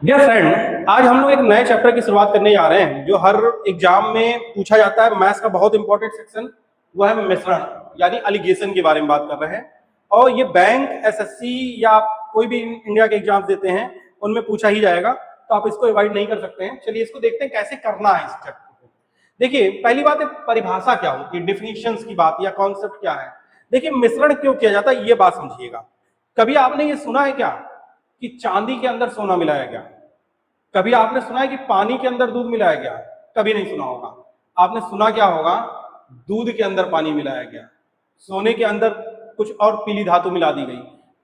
Dear friend, आज हम लोग एक नए चैप्टर की शुरुआत करने जा रहे हैं जो हर एग्जाम में पूछा जाता है। मैथ्स का बहुत इंपॉर्टेंट सेक्शन वो है मिश्रण यानी एलिगेशन के बारे में बात कर रहे हैं। और ये बैंक, एसएससी या कोई भी इंडिया के एग्जाम देते हैं उनमें पूछा ही जाएगा, तो आप इसको अवॉइड नहीं कर सकते हैं। चलिए इसको देखते हैं कैसे करना है इस चैप्टर को। देखिए, पहली बात है परिभाषा क्या होती है, डिफिनीशंस की बात या कॉन्सेप्ट क्या है। देखिए, मिश्रण क्यों किया जाता है ये बात समझिएगा। कभी आपने ये सुना है क्या कि चांदी के अंदर सोना मिलाया गया? कभी आपने सुना है कि पानी के अंदर दूध मिलाया गया? कभी नहीं सुना होगा। आपने सुना क्या होगा? दूध के अंदर पानी मिलाया गया, सोने के अंदर कुछ और पीली धातु मिला दी गई।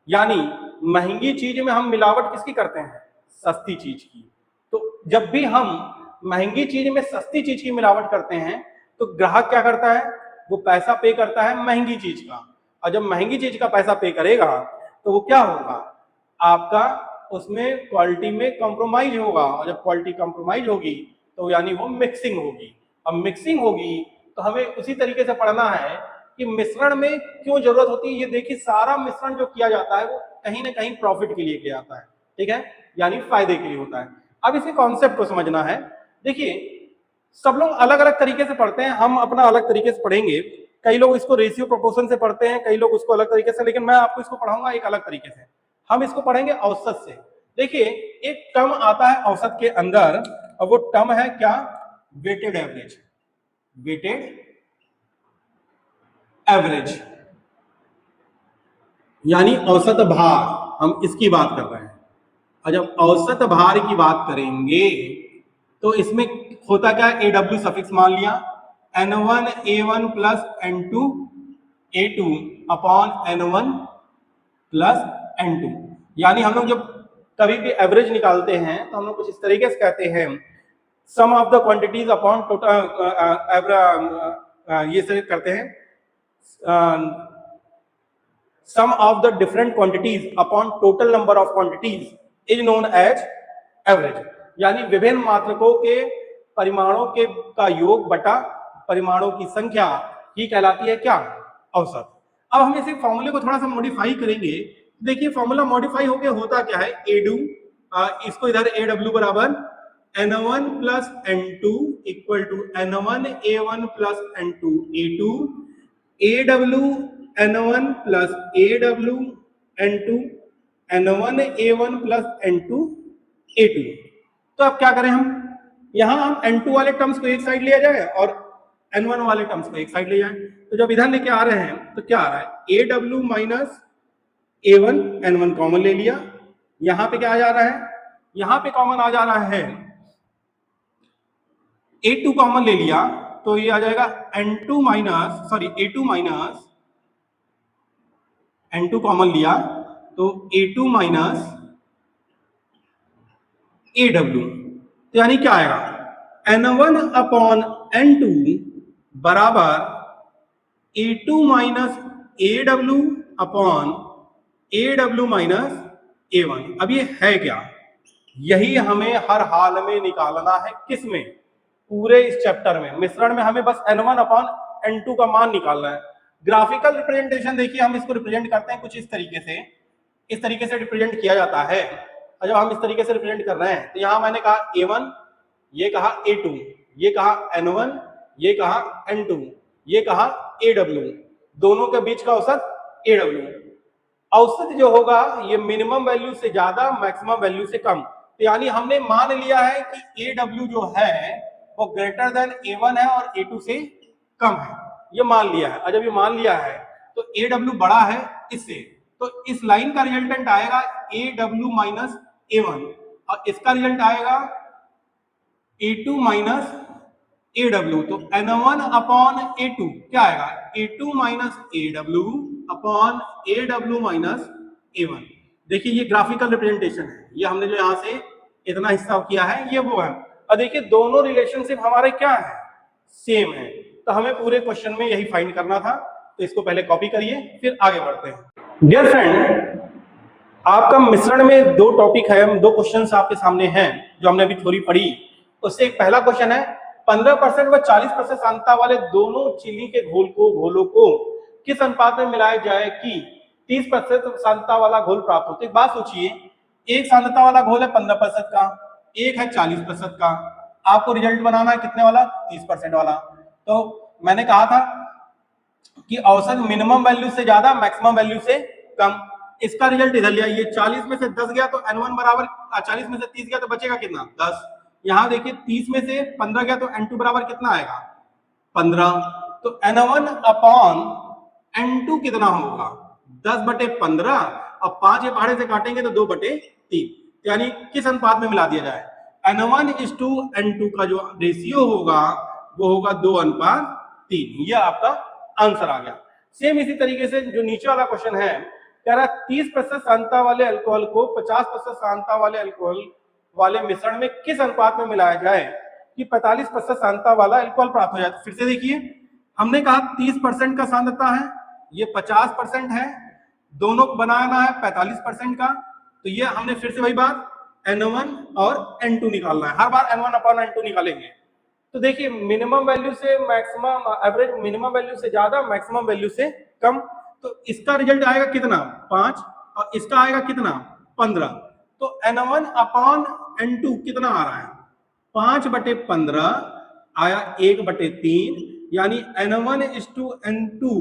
यानी महंगी चीज में हम मिलावट किसकी करते हैं? सस्ती चीज की। तो जब भी हम महंगी चीज में सस्ती चीज की मिलावट करते हैं तो ग्राहक क्या करता है? वो पैसा पे करता है महंगी चीज का। और जब महंगी चीज का पैसा पे करेगा तो वो क्या होगा? आपका उसमें क्वालिटी में कॉम्प्रोमाइज होगा। और जब क्वालिटी कॉम्प्रोमाइज होगी तो यानी वो मिक्सिंग होगी। अब मिक्सिंग होगी तो हमें उसी तरीके से पढ़ना है कि मिश्रण में क्यों जरूरत होती है। ये देखिए, सारा मिश्रण जो किया जाता है वो कहीं ना कहीं प्रॉफिट के लिए किया जाता है, ठीक है, यानी फायदे के लिए होता है। अब इसी कॉन्सेप्ट को समझना है। देखिए, सब लोग अलग अलग तरीके से पढ़ते हैं, हम अपना अलग तरीके से पढ़ेंगे। कई लोग इसको रेशियो प्रोपोर्शन से पढ़ते हैं, कई लोग उसको अलग तरीके से, लेकिन मैं आपको इसको पढ़ाऊंगा एक अलग तरीके से। हम इसको पढ़ेंगे औसत से। देखिए, एक टर्म आता है औसत के अंदर और वो टर्म है क्या? Weighted average. वेटेड एवरेज यानी औसत भार, हम इसकी बात कर रहे हैं। और जब औसत भार की बात करेंगे तो इसमें होता क्या? AW सफिक्स मान लिया, N1 A1 plus N2 A2 upon N1 plus N2। यानी हम लोग जब कभी भी एवरेज निकालते हैं तो हम लोग कुछ इस तरीके से कहते हैं, sum of the quantities upon total, ये से करते हैं, sum of the different quantities upon total number of quantities is known as average. यानी विभिन्न मात्रकों के परिमाणों के का योग बटा परिमाणों की संख्या ही कहलाती है क्या? औसत। अब हम इसे फॉर्मूले को थोड़ा सा मॉडिफाई करेंगे। देखिए, फॉर्मूला मॉडिफाई होके होता क्या है? एडू, इसको इधर AW बराबर N1 plus N2 equal to N1 A1 plus N2 A2, AW N1 plus AW N2 N1 A1 plus N2 A2। तो अब क्या करें हम? यहां हम N2 वाले टर्म्स को एक साइड लिया जाए और N1 वाले टर्म्स को एक साइड ले जाए। तो जब इधर लेके आ रहे हैं तो क्या आ रहा है? AW minus A1, N1 common ले लिया। यहां पे क्या आ जा रहा है? यहां पे कॉमन आ जा रहा है A2 कॉमन ले लिया तो ये आ जाएगा N2 minus, sorry A2 minus N2 common लिया तो A2 माइनस AW। तो यानी क्या आएगा? N1 अपॉन N2 बराबर A2 minus AW upon AW minus A1। अब ये है क्या? यही हमें हर हाल में निकालना है। किस में? पूरे इस चैप्टर में। मिश्रण में हमें बस N1 अपॉन N2 का मान निकालना है। ग्राफिकल रिप्रेजेंटेशन देखिए, हम इसको रिप्रेजेंट करते हैं कुछ इस तरीके से। इस तरीके से रिप्रेजेंट किया जाता है। और जब हम इस तरीके से रिप्रेजेंट कर रहे हैं तो यहां मैंने कहा A1, ये कहा A2, ये कहा N1, ये कहा N2, ये कहा AW, दोनों के बीच का औसत AW। औसत जो होगा ये मिनिमम वैल्यू से ज्यादा, मैक्सिमम वैल्यू से कम। तो यानी हमने मान लिया है कि AW जो है वो ग्रेटर देन A1 है और A2 से कम है, ये मान लिया है। और जब ये मान लिया है तो AW बड़ा है इससे, तो इस लाइन का रिजल्टेंट आएगा AW माइनस A1 और इसका रिजल्ट आएगा A2 माइनस AW। तो N1 अपॉन A2 क्या आएगा? A2 minus AW upon AW minus A1। देखिए, ये ग्राफिकल रिप्रेजेंटेशन है। ये हमने जो यहां से इतना हिस्सा किया है ये वो है। और देखिए, दोनों रिलेशनशिप हमारे क्या है? सेम है। तो हमें पूरे क्वेश्चन में यही फाइंड करना था। तो इसको पहले कॉपी करिए, फिर आगे बढ़ते हैं। डियर फ्रेंड, आपका मिश्रण में दो टॉपिक है, दो क्वेश्चंस आपके सामने हैं जो हमने अभी थोड़ी पढ़ी। उससे एक पहला क्वेश्चन है, 15% व 40% सांद्रता वाले दोनों चीनी के घोलों को किस अनुपात में मिलाया जाए कि 30% सांद्रता वाला घोल प्राप्त हो? तो एक बात सोचिए, एक सांद्रता वाला घोल है 15% का, एक है 40% का, आपको रिजल्ट बनाना है कितने वाला, 30% वाला। तो मैंने कहा था कि औसत मिनिमम वैल्यू से ज्यादा, मैक्सिमम वैल्यू से कम। इसका रिजल्ट इधर लिया, ये 40 में से 10 गया तो N1 बराबर, 40 में से 30 गया तो बचेगा कितना, 10। यहां देखिए 30 में से 15 गया तो N2 बराबर कितना आएगा, 15। तो N1 अपॉन N2 कितना होगा, 10/15, अब 5 ये पहाड़े से काटेंगे तो 2/3, यानी किस अनुपात में मिला दिया जाए, N1:N2 का जो रेशियो होगा वो होगा 2:3। ये आपका आंसर आ गया। सेम इसी तरीके से जो नीचे वाला क्वेश्चन है, कह रहा 30% सांद्रता वाले अल्कोहल को 50% सांद्रता वाले अल्कोहल वाले मिश्रण में किस अनुपात में मिलाया जाए कि 45% सांद्रता वाला अल्कोहल प्राप्त हो जाए। तो फिर से देखिए, हमने कहा 30% का सांद्रता है, ये 50% है, दोनों को बनाना है 45% का। तो ये हमने फिर से वही बात N1 और N2 निकालना है, हर बार N1/N2 निकालेंगे। तो देखिए मिनिमम वैल्यू से मैक्सिमम, एवरेज मिनिमम वैल्यू से ज्यादा, मैक्सिमम वैल्यू से कम। तो इसका रिजल्ट आएगा कितना, 5, और इसका आएगा कितना, 15। तो N1/N2 कितना आ रहा है, 5/15 आया 1/3, यानी N1:N2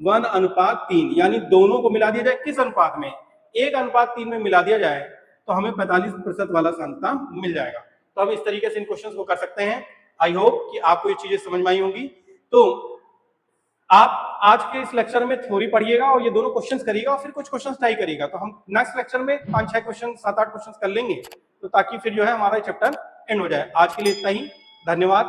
1:3, यानी दोनों को मिला दिया जाए किस अनुपात में, 1:3 में मिला दिया जाए तो हमें 45% वाला सांद्रता मिल जाएगा। तो हम इस तरीके से इन क्वेश्चंस को कर सकते हैं। आई होप कि आपको ये चीजें समझ में आई होंगी। तो आप आज के इस लेक्चर में थ्योरी पढ़िएगा और ये दोनों क्वेश्चंस करिएगा और फिर कुछ क्वेश्चंस ट्राई करिएगा। तो हम नेक्स्ट लेक्चर में 5-6 क्वेश्चन, 7-8 क्वेश्चंस कर लेंगे, तो ताकि फिर जो है हमारा चैप्टर एंड हो जाए। आज के लिए इतना ही, धन्यवाद।